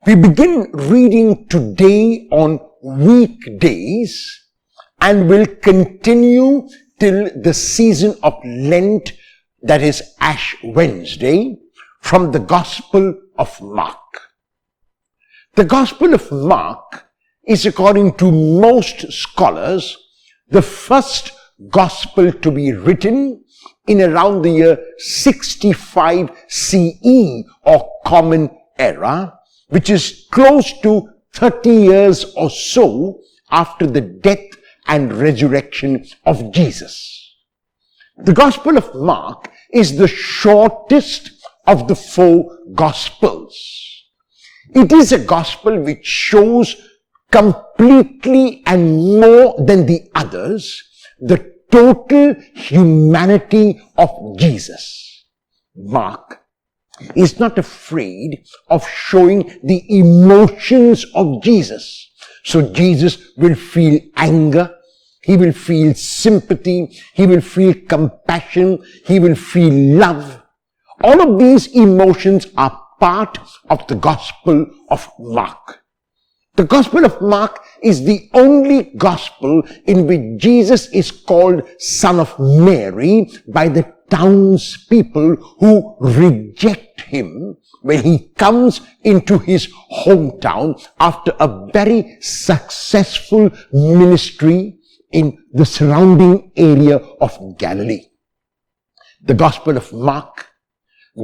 We begin reading today on weekdays and will continue till the season of Lent, that is Ash Wednesday, from the Gospel of Mark. The Gospel of Mark is, according to most scholars, the first Gospel to be written in around the year 65 CE or Common Era, which is close to 30 years or so after the death and resurrection of Jesus. The Gospel of Mark is the shortest of the four Gospels. It is a Gospel which shows completely and more than the others the total humanity of Jesus. Mark is not afraid of showing the emotions of Jesus. So Jesus will feel anger, he will feel sympathy, he will feel compassion, he will feel love. All of these emotions are part of the Gospel of Mark. The Gospel of Mark is the only Gospel in which Jesus is called Son of Mary by the townspeople who reject him when he comes into his hometown after a very successful ministry in the surrounding area of Galilee. The Gospel of Mark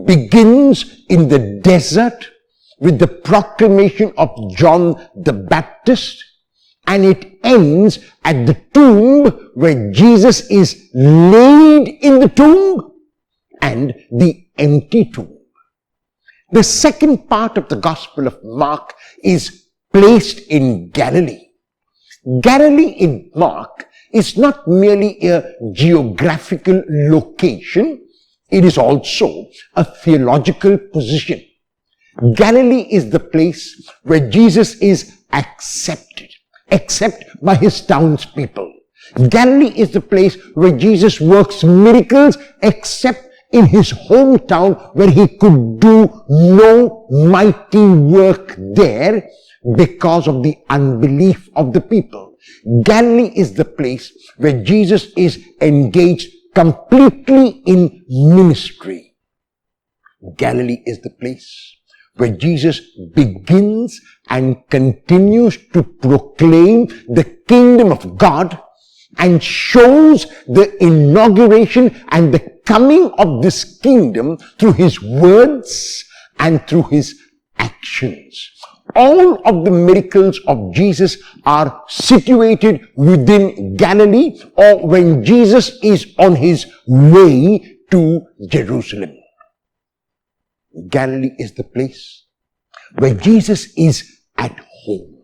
begins in the desert with the proclamation of John the Baptist, and it ends at the tomb where Jesus is laid in the tomb and the empty tomb. The second part of the Gospel of Mark is placed in Galilee. Galilee in Mark is not merely a geographical location, it is also a theological position. Galilee is the place where Jesus is accepted, except by his townspeople. Galilee is the place where Jesus works miracles, except in his hometown where he could do no mighty work there because of the unbelief of the people. Galilee is the place where Jesus is engaged completely in ministry. Galilee is the place where Jesus begins and continues to proclaim the kingdom of God and shows the inauguration and the coming of this kingdom through his words and through his actions. All of the miracles of Jesus are situated within Galilee or when Jesus is on his way to Jerusalem. Galilee is the place where Jesus is at home.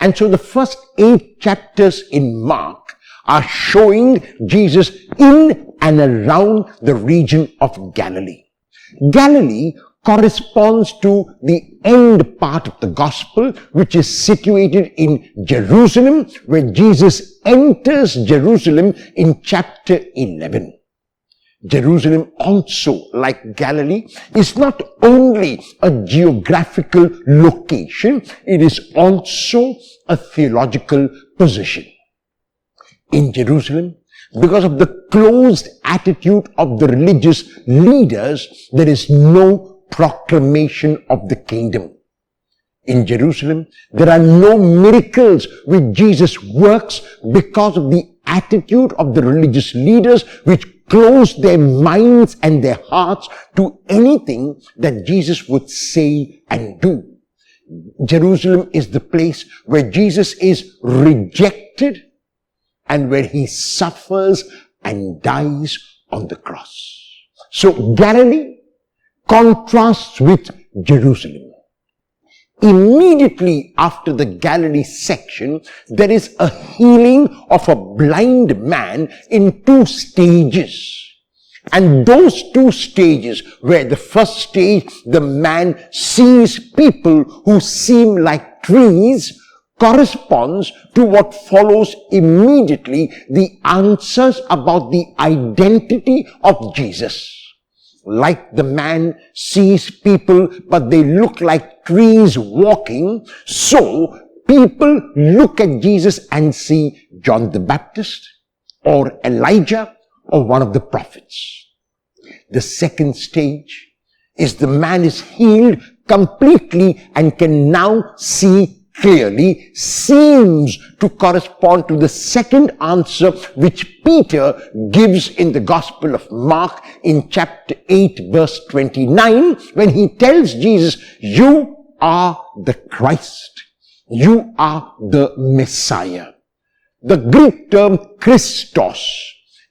And so the first 8 chapters in Mark are showing Jesus in and around the region of Galilee. Galilee corresponds to the end part of the gospel, which is situated in Jerusalem, where Jesus enters Jerusalem in chapter 11. Jerusalem also, like Galilee, is not only a geographical location, it is also a theological position. In Jerusalem, because of the closed attitude of the religious leaders, there is no proclamation of the kingdom. In Jerusalem, there are no miracles which Jesus works because of the attitude of the religious leaders which close their minds and their hearts to anything that Jesus would say and do. Jerusalem is the place where Jesus is rejected and where he suffers and dies on the cross. So Galilee contrasts with Jerusalem. Immediately after the Galilee section, there is a healing of a blind man in 2 stages. And those 2 stages, where the first stage, the man sees people who seem like trees, corresponds to what follows immediately, the answers about the identity of Jesus. like the man sees people, but they look like trees walking, so people look at Jesus and see John the Baptist or Elijah or one of the prophets. The second stage is the man is healed completely and can now see clearly, seems to correspond to the second answer which Peter gives in the Gospel of Mark in chapter 8 verse 29, when he tells Jesus, "You are the Christ. You are the Messiah." The Greek term Christos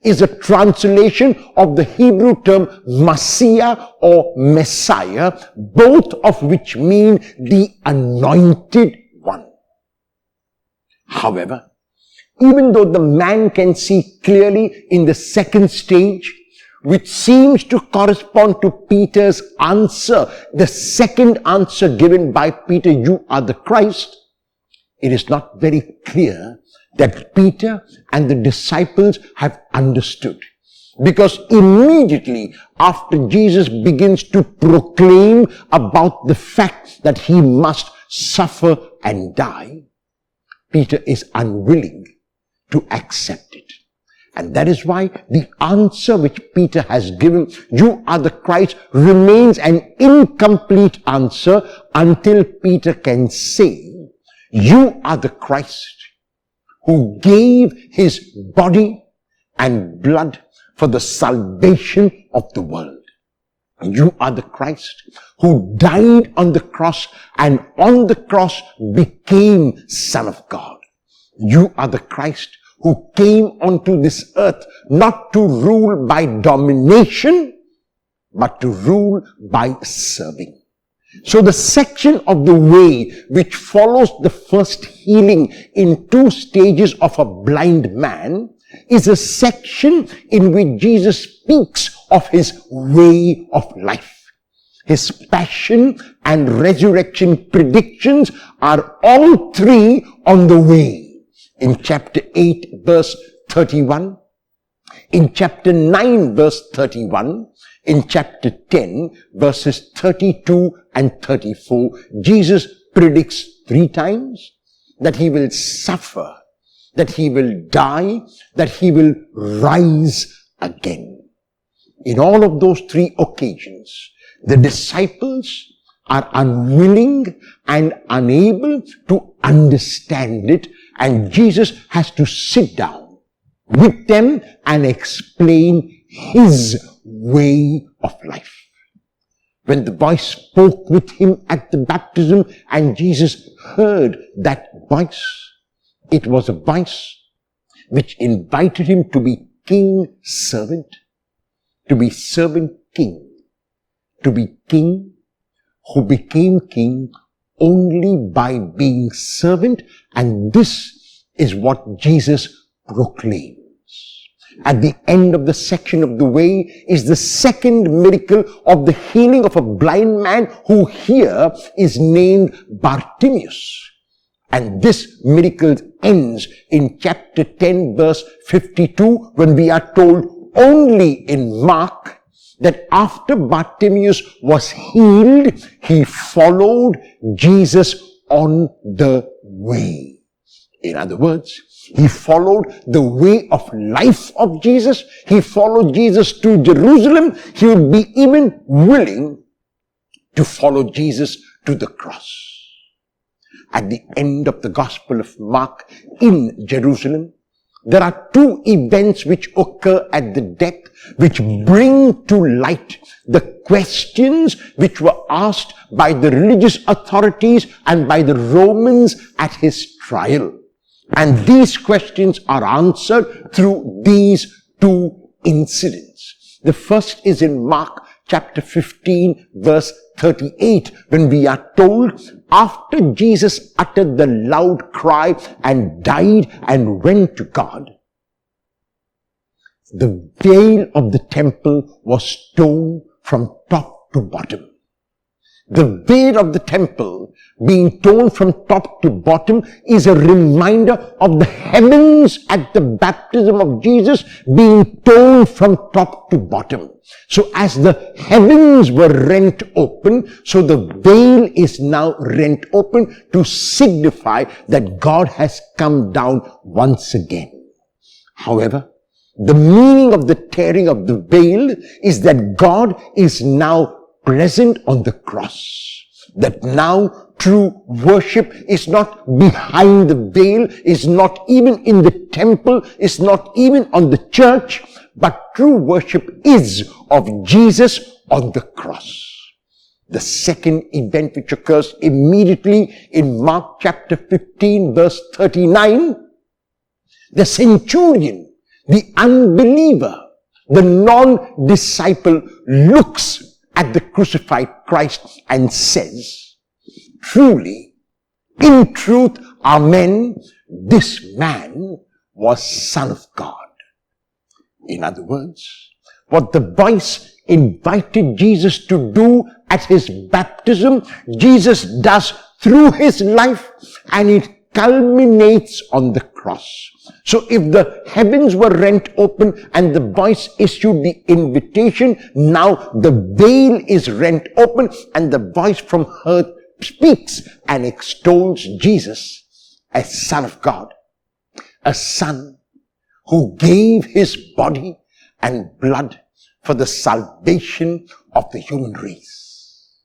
is a translation of the Hebrew term Messiah or Messiah, both of which mean the anointed one. However, even though the man can see clearly in the second stage, which seems to correspond to Peter's answer, the second answer given by Peter, "You are the Christ," it is not very clear that Peter and the disciples have understood. Because immediately after Jesus begins to proclaim about the fact that he must suffer and die, Peter is unwilling to accept it. And that is why the answer which Peter has given, "You are the Christ," remains an incomplete answer until Peter can say, "You are the Christ who gave his body and blood for the salvation of the world. You are the Christ who died on the cross and on the cross became Son of God. You are the Christ who came onto this earth not to rule by domination, but to rule by serving." So the section of the way which follows the first healing in 2 stages of a blind man is a section in which Jesus speaks of his way of life. His passion and resurrection predictions are all three on the way. In chapter 8 verse 31, in chapter 9 verse 31, in chapter 10 verses 32 and 34, Jesus predicts 3 times that he will suffer, that he will die, that he will rise again. In all of those 3 occasions, the disciples are unwilling and unable to understand it, and Jesus has to sit down with them and explain his way of life. When the voice spoke with him at the baptism and Jesus heard that voice, it was a voice which invited him to be king servant, to be servant king, to be king who became king only by being servant, and this is what Jesus proclaimed. At the end of the section of the way is the second miracle of the healing of a blind man who here is named Bartimaeus. And this miracle ends in chapter 10 verse 52 when we are told only in Mark that after Bartimaeus was healed, he followed Jesus on the way. In other words, he followed the way of life of Jesus. He followed Jesus to Jerusalem. He would be even willing to follow Jesus to the cross. At the end of the Gospel of Mark in Jerusalem, there are 2 events which occur at the death which bring to light the questions which were asked by the religious authorities and by the Romans at his trial. And these questions are answered through these 2 incidents. The first is in Mark chapter 15 verse 38 when we are told after Jesus uttered the loud cry and died and went to God, the veil of the temple was torn from top to bottom. The veil of the temple being torn from top to bottom is a reminder of the heavens at the baptism of Jesus being torn from top to bottom. So as the heavens were rent open, so the veil is now rent open to signify that God has come down once again. However, the meaning of the tearing of the veil is that God is now present on the cross. That now true worship is not behind the veil, is not even in the temple, is not even on the church, but true worship is of Jesus on the cross. The second event which occurs immediately in Mark chapter 15 verse 39, the centurion, the unbeliever, the non-disciple looks at the crucified Christ and says, truly, in truth, amen, this man was Son of God. In other words, what the voice invited Jesus to do at his baptism, Jesus does through his life, and it culminates on the cross. So if the heavens were rent open and the voice issued the invitation, now the veil is rent open and the voice from earth speaks and extols Jesus as Son of God, a Son who gave his body and blood for the salvation of the human race.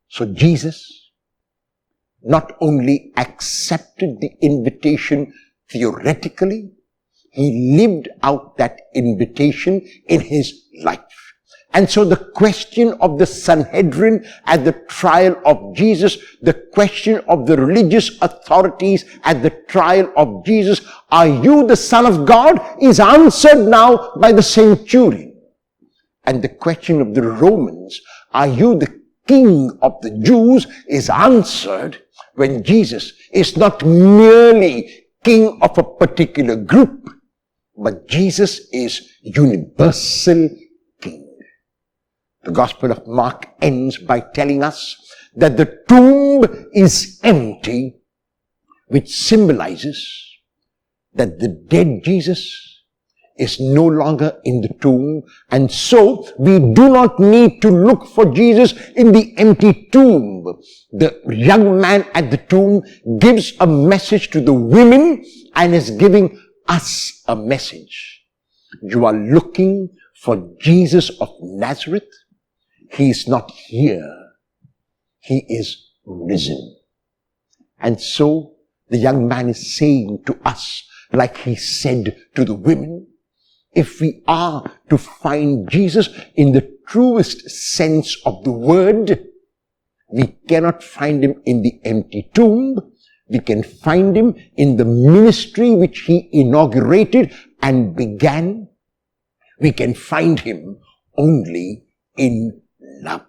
So Jesus not only accepted the invitation theoretically, he lived out that invitation in his life. And so the question of the Sanhedrin at the trial of Jesus, the question of the religious authorities at the trial of Jesus, are you the Son of God, is answered now by the centurion. And the question of the Romans, are you the King of the Jews, is answered when Jesus is not merely king of a particular group, but Jesus is universal king. The Gospel of Mark ends by telling us that the tomb is empty, which symbolizes that the dead Jesus is no longer in the tomb, and so we do not need to look for Jesus in the empty tomb. The young man at the tomb gives a message to the women and is giving us a message. You are looking for Jesus of Nazareth. He is not here. He is risen. And so the young man is saying to us, like he said to the women, if we are to find Jesus in the truest sense of the word, we cannot find him in the empty tomb. We can find him in the ministry which he inaugurated and began. We can find him only in love.